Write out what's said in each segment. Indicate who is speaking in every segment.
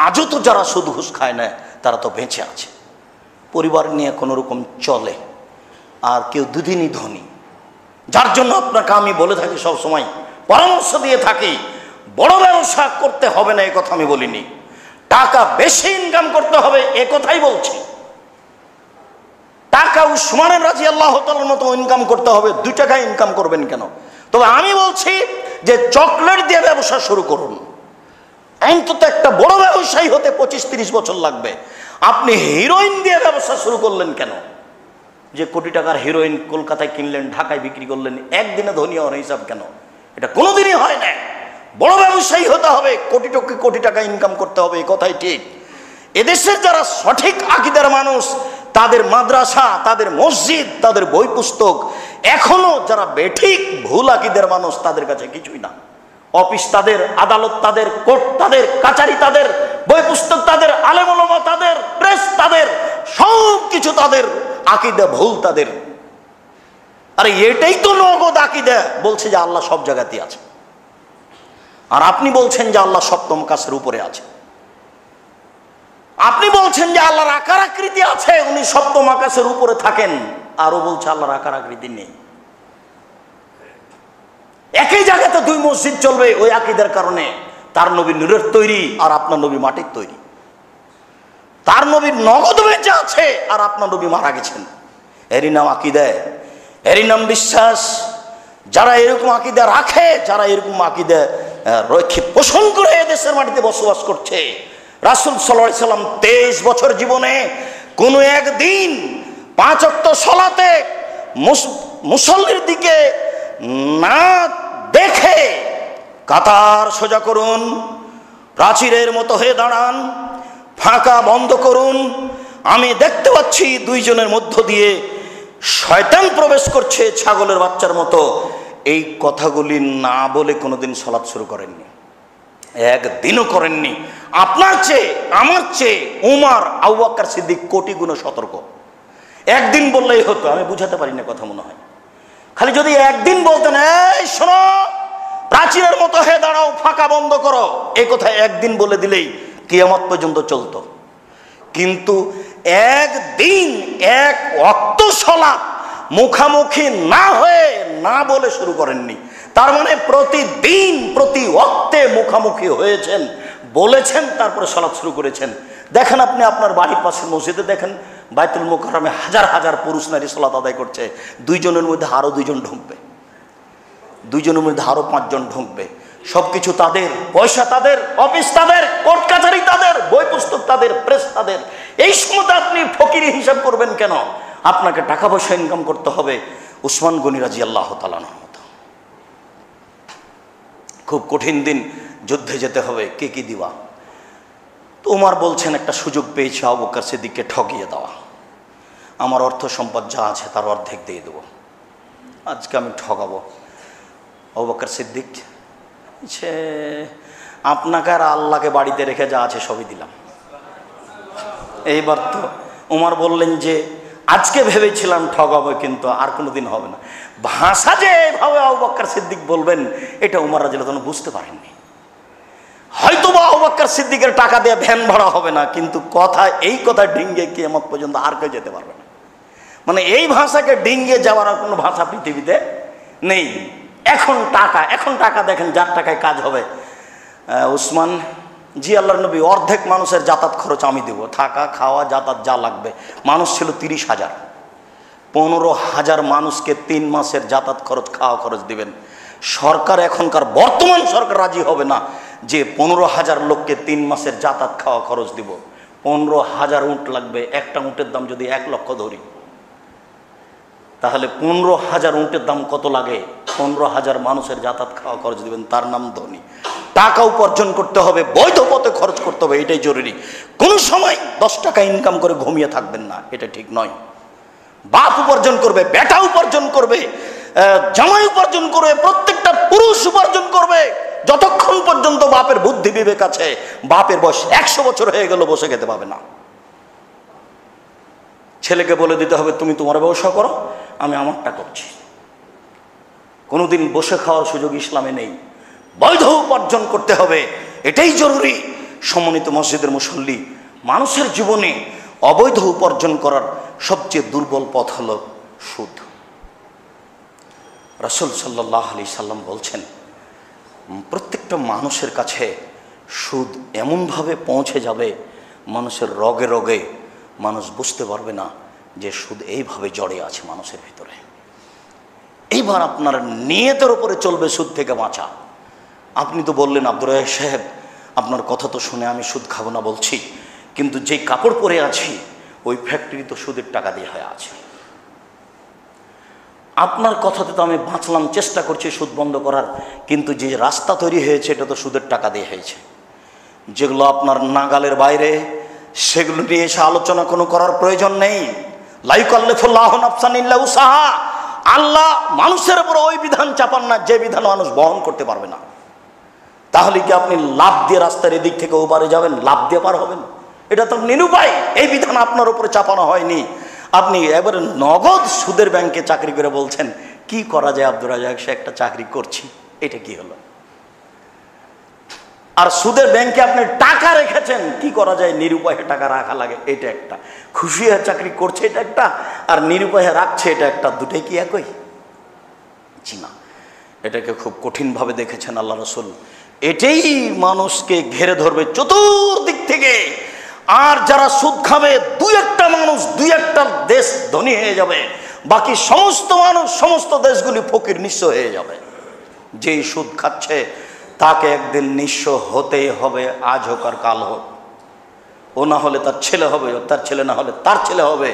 Speaker 1: আজও তো যারা সুদ ঘুষ খায় না তারা তো বেঁচে আছে, পরিবার নিয়ে কোনো রকম চলে, আর কেউ দুদিনই ধনী। যার জন্য আপনাকে আমি বলে থাকি, সব সময় পরামর্শ দিয়ে থাকি, বড় ব্যবসা করতে হবে না এ কথা আমি বলিনি, টাকা বেশি ইনকাম করতে হবে এ কথাই বলছি। টাকা উসমানের রাদিয়াল্লাহু তাআলার মতো ইনকাম করতে হবে, 2 টাকা ইনকাম করবেন কেন? তবে আমি বলছি যে চকলেট দিয়ে ব্যবসা শুরু করুন। অন্তত একটা বড় ব্যবসায়ী হতে 25-30 বছর লাগবে। আপনি হিরোইন দিয়ে ব্যবসা শুরু করলেন কেন? যে কোটি টাকার হিরোইন কলকাতায় কিনলেন, ঢাকায় বিক্রি করলেন, একদিনে ধনী হওয়ার হিসাব কেন? এটা কোনোদিনই হয় না। বড় ব্যবসায়ী হতে হবে, কোটি টাকা ইনকাম করতে হবে, এ কথাই ঠিক। এদেশের যারা সঠিক আকীদার মানুষ, তাদের মাদ্রাসা, তাদের মসজিদ, তাদের বই পুস্তক, এখনো যারা বেঠিক ভুল আকীদার মানুষ, তাদের কাছে কিছুই না। অফিস তাদের, আদালত তাদের, কোর্ট তাদের, কাচারি তাদের, বই পুস্তক তাদের, আলেম ওলামা তাদের, প্রেস তাদের, সব কিছু তাদের, আকীদা ভুল তাদের। আরে এটাই তো নগদ আকীদা, বলছে যে আল্লাহ সব জায়গাতেই আছে, আর আপনি বলছেন যে আল্লাহ সপ্তম আকাশের উপরে আছে। আপনি বলছেন যে আল্লাহর আকার আকৃতি আছে, উনি সপ্তম আকাশের উপরে থাকেন, আরো বলছে আল্লাহর আকার আকৃতি নেই। একই জায়গাতে 2 মসজিদ চলবে ওই আকীদার কারণে। তার নবী নূরের তৈরি আর আপনার নবী মাটির তৈরি। তার নবী নগদ বেঁচে আছে আর আপনার নবী মারা গেছেন। এরই নাম আকীদা, এরই নাম বিশ্বাস। যারা এরকম আকীদা রাখে, যারা এরকম আকীদা রক্ষে পোষণ করে এদেশের মাটিতে বসবাস করছে, রাসূল সাল্লাল্লাহু আলাইহি সাল্লাম 23 বছর জীবনে কোনো একদিন 5 ওয়াক্ত সালাতে মুসল্লির দিকে না দেখে কাতার সোজা করুন, প্রাচীরের মতো হয়ে দাঁড়ান, ফাঁকা বন্ধ করুন, আমি দেখতে পাচ্ছি 2 জনের মধ্য দিয়ে শয়তান প্রবেশ করছে ছাগলের বাচ্চার মতো, এই কথাগুলি না বলে কোনোদিন সালাত শুরু করেননি, একদিনও করেননি। আপনার চেয়ে, আমার চেয়ে উমর, আবু বকর সিদ্দিক কোটি গুণ সতর্ক। একদিন বললেই হতো, আমি বুঝাতে পারি না কথা মনে হয়। খালি যদি একদিন বলতেন, এই শোনো, প্রাচীরের মতো হয়ে দাঁড়াও, ফাঁকা বন্ধ করো, এই কথা একদিন বলে দিলেই কিয়ামত পর্যন্ত চলতো। কিন্তু একদিন 1 ওয়াক্ত সালাত মুখামুখি না হয়ে না বলে শুরু করেননি। তার মানে প্রতিদিন প্রতি ওয়াক্তে মুখামুখি হয়েছেন, বলেছেন, তারপরে সালাত শুরু করেছেন। দেখেন আপনি আপনার বাড়ির পাশের মসজিদে দেখেন, বাইতুল মুকাররমে হাজার হাজার পুরুষ নারী সালাত আদায় করছে। 2 জনের মধ্যে আরো 2 জন ঢুকবে, 2 জনের মধ্যে আরো 5 জন ঢুকবে। সবকিছু তাদের, পয়সা তাদের, অফিস তাদের, কোর্ট কাছারি তাদের, বই পুস্তক তাদের, প্রেস তাদের। এই সময়তে আপনি ফকিরি হিসাব করবেন কেন? আপনাকে টাকা পয়সা ইনকাম করতে হবে উসমান গনি রাদিয়াল্লাহু তাআলা আনহুর মতো। খুব কঠিন দিন, যুদ্ধে যেতে হবে, কে কি দিবা? তো উমর বলছেন একটা সুযোগ পেয়েছি আবু বকর সিদ্দিককে ঠকিয়ে দেওয়া, আমার অর্থ সম্পদ যা আছে তার অর্ধেক দিয়ে দেবো, আজকে আমি ঠকাবো। আবু বকর সিদ্দিক সে আপনাকে আর আল্লাহকে বাড়িতে রেখে যা আছে সবই দিলাম। এইবার তো উমর বললেন যে আজকে ভেবেছিলাম ঠকাবো, কিন্তু আর কোনোদিন হবে না। ভাষা যে এভাবে আবু বকর সিদ্দিক বলবেন, এটা উমর রাদিয়াল্লাহু আনহু বুঝতে পারেননি। হয়তো বা আবু বকর সিদ্দিকের টাকা দিয়ে ভ্যান ভাড়া হবে না, কিন্তু কথা, এই কথা ডিঙ্গে কিয়ামত পর্যন্ত আর কেউ যেতে পারবে না। মানে এই ভাষাকে ডিঙ্গে যাওয়ার আর কোনো ভাষা পৃথিবীতে নেই। এখন টাকা দেখেন, যার টাকায় কাজ হবে। উসমান, জি আল্লাহর নবী, অর্ধেক মানুষের যাতায়াত খরচ আমি দেবো, থাকা খাওয়া যাতায়াত যা লাগবে। মানুষ ছিল 30,000, 15,000 মানুষকে 3 মাসের যাতায়াত খরচ, খাওয়া খরচ দিবেন। সরকার, এখনকার বর্তমান সরকার রাজি হবে না যে 15,000 লোককে 3 মাসের যাতায়াত খাওয়া খরচ দিব। 15,000 উট লাগবে, একটা উটের দাম যদি 1 লক্ষ ধরি, তাহলে 15,000 উটের দাম কত লাগে? 15,000 মানুষের যাতায়াত খাওয়া খরচ দিবেন, তার নাম ধনী। টাকা উপার্জন করতে হবে, বৈধ পথে খরচ করতে হবে, এটাই জরুরি। কোন সময় 10 টাকা ইনকাম করে ঘুমিয়ে থাকবেন না, এটা ঠিক নয়। বাপ উপার্জন করবে, বেটা উপার্জন করবে, জামাই উপার্জন করবে, প্রত্যেকটা পুরুষ উপার্জন করবে, যতক্ষণ পর্যন্ত বাপের বুদ্ধি বিবেক আছে। বাপের বয়স 100 বছর হয়ে গেল, বসে খেতে পাবে না। ছেলেকে বলে দিতে হবে, তুমি তোমার ব্যবসা করো, আমি আমারটা করছি। কোনোদিন বসে খাওয়ার সুযোগ ইসলামে নেই, বৈধ উপার্জন করতে হবে, এটাই জরুরি। সম্মানিত মসজিদের মুসল্লি, মানুষের জীবনে অবৈধ উপার্জন করার সবচেয়ে দুর্বল পথ হলো সুদ। রাসূল সাল্লাল্লাহু আলাইহি সাল্লাম বলছেন, প্রত্যেকটা মানুষের কাছে সুদ এমনভাবে পৌঁছে যাবে, মানুষের রগে রগে মানুষ বুঝতে পারবে না যে সুদ এইভাবে জড়ে আছে মানুষের ভিতরে। এইবার আপনার নিয়তের উপরে চলবে সুদ থেকে বাঁচা। আপনি তো বললেন আব্দুর রাজ্জাক সাহেব, আপনার কথা তো শুনে আমি সুদ খাবো না বলছি, কিন্তু যে কাপড় পরে আছি ওই ফ্যাক্টরি তো সুদের টাকা দিয়ে হয়ে আছে। আপনার কথাতে তো আমি বাঁচলাম, চেষ্টা করছি সুদ বন্ধ করার, কিন্তু যে রাস্তা তৈরি হয়েছে এটা তো সুদের টাকা দিয়ে হয়েছে। যেগুলো আপনার নাগালের বাইরে, সেগুলো নিয়ে এসে আলোচনা কোনো করার প্রয়োজন নেই। লা ইউকাল্লিফুল্লাহু নাফসান ইল্লা উসাহা। আল্লাহ মানুষের উপর ওই বিধান চাপান না যে বিধান মানুষ বহন করতে পারবে না। তাহলে কি আপনি লাভ দিয়ে রাস্তার এদিক থেকে ওপারে যাবেন, লাভ দিয়ে পার হবেন? এটা তো নিরুপায়। এই বিধান আপনার উপরে চাপানো হয়নি। আপনি এবারে নগদ সুদের ব্যাংকে চাকরি করে বলছেন কি করা যায় আব্দুর রাজ্জাক, সে একটা চাকরি করছি, এটা কি হলো? আর সুদের ব্যাংকে আপনি টাকা রেখেছেন, কি করা যায়, নিরুপায়ে টাকা রাখা লাগে, এটা একটা। খুশি হয়ে চাকরি করছে এটা একটা, আর নিরুপায়ে রাখছে এটা একটা। দুটোই কি একই? জি না, এটাকে খুব কঠিনভাবে দেখেছেন আল্লাহ রসুল। এটাই মানুষকে ঘেরে ধরবে চতুর্দিক থেকে। আর যারা সুদ খাবে, দুই একটা মানুষ, দুই একটা দেশ ধনী হয়ে যাবে, বাকি সমস্ত মানুষ, সমস্ত দেশগুলি ফকির নিঃস্ব হয়ে যাবে। যেই সুদ খাচ্ছে তাকে একদিন নিঃস্ব হতেই হবে, আজ হোক আর কাল হোক। ও না হলে তার ছেলে হবে, তার ছেলে না হলে তার ছেলে হবে।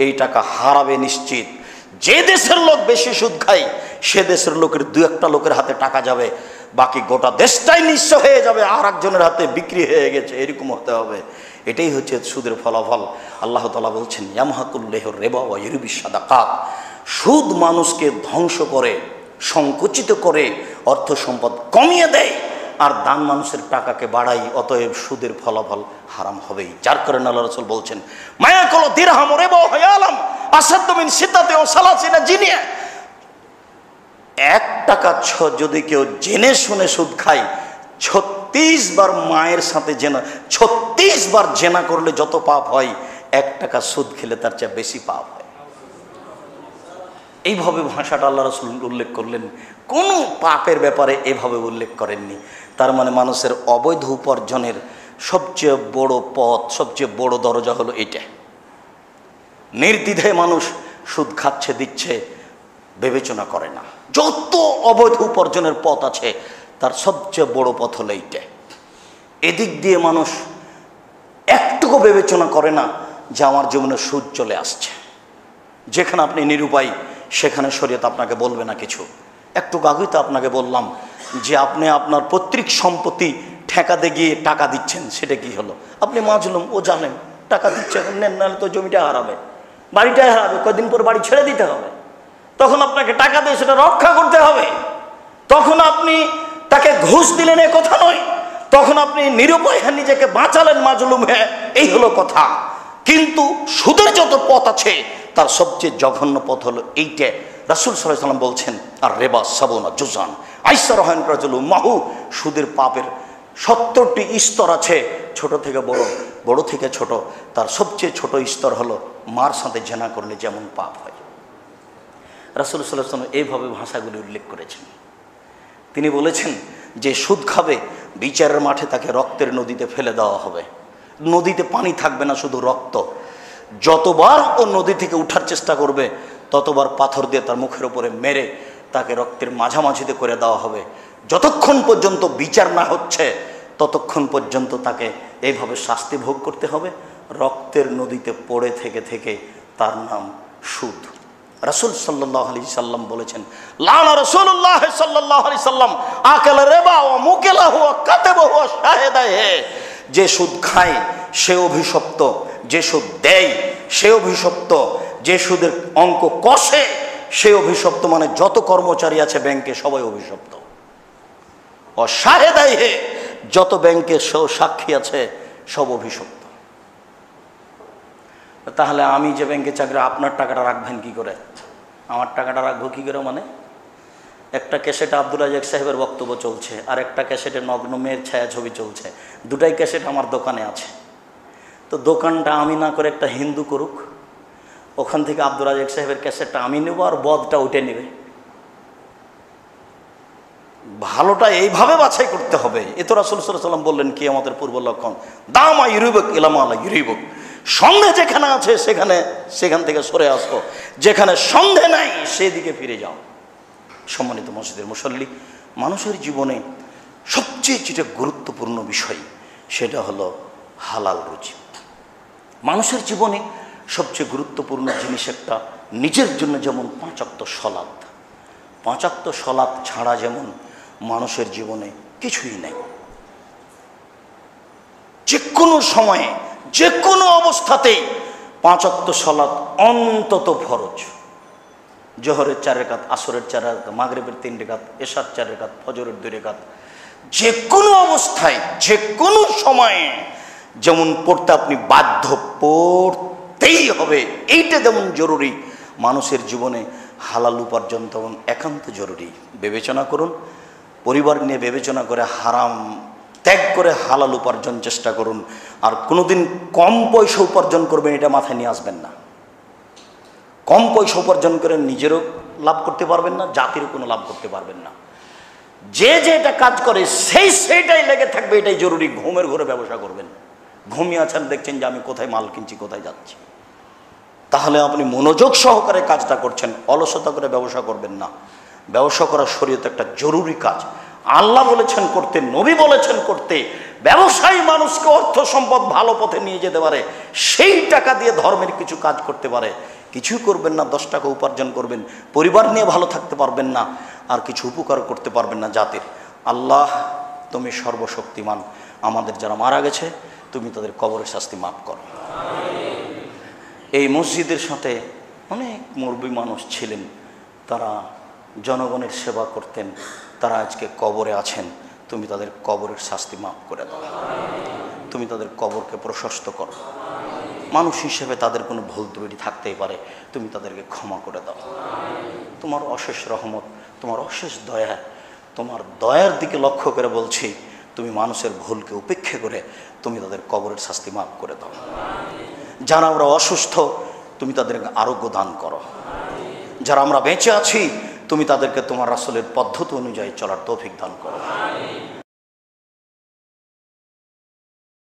Speaker 1: এই টাকা হারাবে নিশ্চিত। যে দেশের লোক বেশি সুদ খায় সে দেশের লোকের দু একটা লোকের হাতে টাকা যাবে, বাকি গোটা দেশটাই নিঃস্ব হয়ে যাবে, আর একজনের হাতে বিক্রি হয়ে গেছে, এরকম হতে হবে। এটাই হচ্ছে সুদের ফলাফল। আল্লাহ তাআলা বলছেন, ইয়ামহাকুল্লাহু রিবা ওয়া ইউরবিস সাদাকাত। সুদ মানুষকে ধ্বংস করে, সংকুচিত করে, অর্থ সম্পদ কমিয়ে দেয়, আর দান মানুষের টাকাকে বাড়াই। অতএব সুদের ফলাফল হারাম হবেই। যার কারণে আল্লাহ রাসূল বলছেন, মায়াকুল দিরহাম রিবা ওয়া ইয়ালাম আসাদ্দু মিন সিত্তাতি ওয়া সালাসিনা জিনিয়া। 1 টাকা যদি কেউ জেনে শুনে সুদ খায়, 36 বার মায়ের সাথে জেনা, 36 বার জেনা করলে যত পাপ হয়, 1 টাকা সুদ খেলে তার চেয়ে বেশি পাপ হয়। এইভাবে ভাষাটা আল্লাহ রাসূল উল্লেখ করলেন, কোনো পাপের ব্যাপারে এভাবে উল্লেখ করেননি। তার মানে মানুষের অবৈধ উপার্জনের সবচেয়ে বড় পথ, সবচেয়ে বড় দরজা হলো এটা। নির্দ্বিধায় মানুষ সুদ খাচ্ছে, দিচ্ছে, বিবেচনা করে না। যত অবৈধ উপার্জনের পথ আছে তার সবচেয়ে বড় পথ হলো এইটা। এদিক দিয়ে মানুষ একটুকু বিবেচনা করে না যে আমার জীবনে সুদ চলে আসছে। যেখানে আপনি নিরুপায় সেখানে শরীয়ত আপনাকে বলবে না কিছু। একটু আগেই তো আপনাকে বললাম যে আপনি আপনার পৈতৃক সম্পত্তি ঠেকাতে গিয়ে টাকা দিচ্ছেন, সেটা কি হলো? আপনি মাজলুম, ও জানেন, টাকা দিচ্ছে, নেন, নাহলে তো জমিটা হারাবে, বাড়িটাই হারাবে, কদিন পর বাড়ি ছেড়ে দিতে হবে। তখন আপনাকে টাকা দিয়ে সেটা রক্ষা করতে হবে। তখন আপনি তাকে ঘুষ দিলেন, এ কথা নয়। তখন আপনি নিরুপায় নিজেকে বাঁচালেন, মাজলুম হ্যাঁ, এই হলো কথা। কিন্তু সুদের যত পথ আছে তার সবচেয়ে জঘন্য পথ হলো এইটা। রাসূল সাল্লাল্লাহু আলাইহি ওয়াসাল্লাম বলছেন, আর রেবা সাবুনা জুজান আইসা রহান রাজুল মাহু। সুদের পাপের 70টি স্তর আছে, ছোট থেকে বড়, বড় থেকে ছোট। তার সবচেয়ে ছোট স্তর হলো মার সাথে জেনা করলে যেমন পাপ হয়। রাসূল সাল্লাল্লাহু আলাইহি ওয়াসাল্লাম এইভাবে ভাষাগুলি উল্লেখ করেছেন। তিনি বলেছেন যে সুদ খাবে, বিচারের মাঠে তাকে রক্তের নদীতে ফেলে দেওয়া হবে। নদীতে পানি থাকবে না, শুধু রক্ত। যতবার ও নদী থেকে উঠার চেষ্টা করবে ততবার পাথর দিয়ে তার মুখের উপরে মেরে তাকে রক্তের মাঝামাঝিতে করে দেওয়া হবে। যতক্ষণ পর্যন্ত বিচার না হচ্ছে ততক্ষণ পর্যন্ত তাকে এইভাবে শাস্তি ভোগ করতে হবে। রক্তের নদীতে পড়ে থেকে থেকে তার নাম সুদ। রাসূল সাল্লাল্লাহু আলাইহি সাল্লাম বলেছেন, লানা রাসূলুল্লাহ সাল্লাল্লাহু আলাইহি সাল্লাম আকাল রিবা ওয়া মুকিলাহু ওয়া কাতাবাহু ওয়া শাহিদাহে। যে সুদ খায় সে অভিশপ্ত, যে সুদ দেয় সে অভিশপ্ত, যে সুদের অঙ্ক কষে সে অভিশপ্ত। মানে যত কর্মচারী আছে ব্যাংকে সবাই অভিশপ্ত। ও শাহিদাহে, যত ব্যাংকে সাক্ষী আছে সব অভিশপ্ত। তাহলে আমি যে ব্যাংকে চাকরি, আপনার টাকাটা রাখবেন কি করে? আমার টাকাটা রাখবো কি করে? মানে একটা ক্যাসেটে আব্দুল রাজ্জাক সাহেবের বক্তব্য চলছে, আর একটা ক্যাসেটে নগ্ন মেয়ের ছায়াছবি চলছে। দুটাই ক্যাসেট আমার দোকানে আছে। তো দোকানটা আমি না করে একটা হিন্দু করুক, ওখান থেকে আব্দুল রাজ্জাক সাহেবের ক্যাসেটটা আমি নেব, আর বদটা উঠে নেবে। ভালোটা এইভাবে বাছাই করতে হবে। এ তো রাসূল সাল্লাল্লাহু আলাইহি ওয়াসাল্লাম বললেন কি আমাদের পূর্ব লক্ষণ, দামা ইউরিবক ইলামা আলা ইউরিবক, সন্দেহ যেখানে আছে সেখান থেকে সরে আসো, যেখানে সন্দেহ নাই সেদিকে ফিরে যাও। সম্মানিত মসজিদের মুসল্লি, মানুষের জীবনে সবচেয়ে যেটা গুরুত্বপূর্ণ বিষয় সেটা হলো হালাল রুজি। মানুষের জীবনে সবচেয়ে গুরুত্বপূর্ণ জিনিস একটা, নিজের জন্য যেমন 5 ওয়াক্ত সালাত, 5 ওয়াক্ত সালাত ছাড়া যেমন মানুষের জীবনে কিছুই নাই। যে কোনো সময়ে যে কোনো অবস্থাতেই 5 ওয়াক্ত সালাত অন্তত ফরজ। জোহরের 4 রাকাত, আসরের 4 রাকাত, মাগরিবের 3 রাকাত, এশার 4 রাকাত, ফজরের 2 রাকাত, যে কোনো অবস্থায় যে কোনো সময়ে যেমন পড়তে আপনি বাধ্য, পড়তেই হবে, এইটা যেমন জরুরি, মানুষের জীবনে হালাল উপার্জন তেমন একান্ত জরুরি। বিবেচনা করুন, পরিবার নিয়ে বিবেচনা করে হারাম ত্যাগ করে হালাল উপার্জন চেষ্টা করুন। আর কোনোদিন কম পয়সা উপার্জন করবেন এটা মাথায় নিয়ে আসবেন না। কম পয়সা উপার্জন করে নিজেরও লাভ করতে পারবেন না, জাতিরও কোনো লাভ করতে পারবেন না। যে যেটা কাজ করে সেইটাই লেগে থাকবে, এটাই জরুরি। ঘুমের ঘরে ব্যবসা করবেন, ঘুমিয়ে আছেন, দেখছেন যে আমি কোথায় মাল কিনছি, কোথায় যাচ্ছি, তাহলে আপনি মনোযোগ সহকারে কাজটা করছেন। অলসতা করে ব্যবসা করবেন না। ব্যবসা করা শরীয়তে একটা জরুরি কাজ। আল্লাহ বলেছেন করতে, নবী বলেছেন করতে। ব্যবসায়ী মানুষকে অর্থ সম্পদ ভালো পথে নিয়ে যেতে পারে, সেই টাকা দিয়ে ধর্মের কিছু কাজ করতে পারে। কিছুই করবেন না, 10 টাকা উপার্জন করবেন, পরিবার নিয়ে ভালো থাকতে পারবেন না, আর কিছু উপকার করতে পারবেন না জাতির। আল্লাহ তুমি সর্বশক্তিমান, আমাদের যারা মারা গেছে তুমি তাদের কবরের শাস্তি মাফ করো। এই মসজিদের সাথে অনেক মুরব্বী মানুষ ছিলেন, তারা জনগণের সেবা করতেন, তারা আজকে কবরে আছেন, তুমি তাদের কবরের শাস্তি মাফ করে দাও। তুমি তাদের কবরকে প্রশস্ত করো। মানুষ হিসেবে তাদের কোনো ভুল ত্রুটি থাকতেই পারে, তুমি তাদেরকে ক্ষমা করে দাও। তোমার অশেষ রহমত, তোমার অশেষ দয়া, তোমার দয়ার দিকে লক্ষ্য করে বলছি, তুমি মানুষের ভুলকে উপেক্ষা করে তুমি তাদের কবরের শাস্তি মাফ করে দাও। যারা আমরা অসুস্থ তুমি তাদেরকে আরোগ্য দান করো। যারা আমরা বেঁচে আছি তুমি তাদেরকে তোমার রাসূলের পদ্ধতি অনুযায়ী চলার তৌফিক দান করো।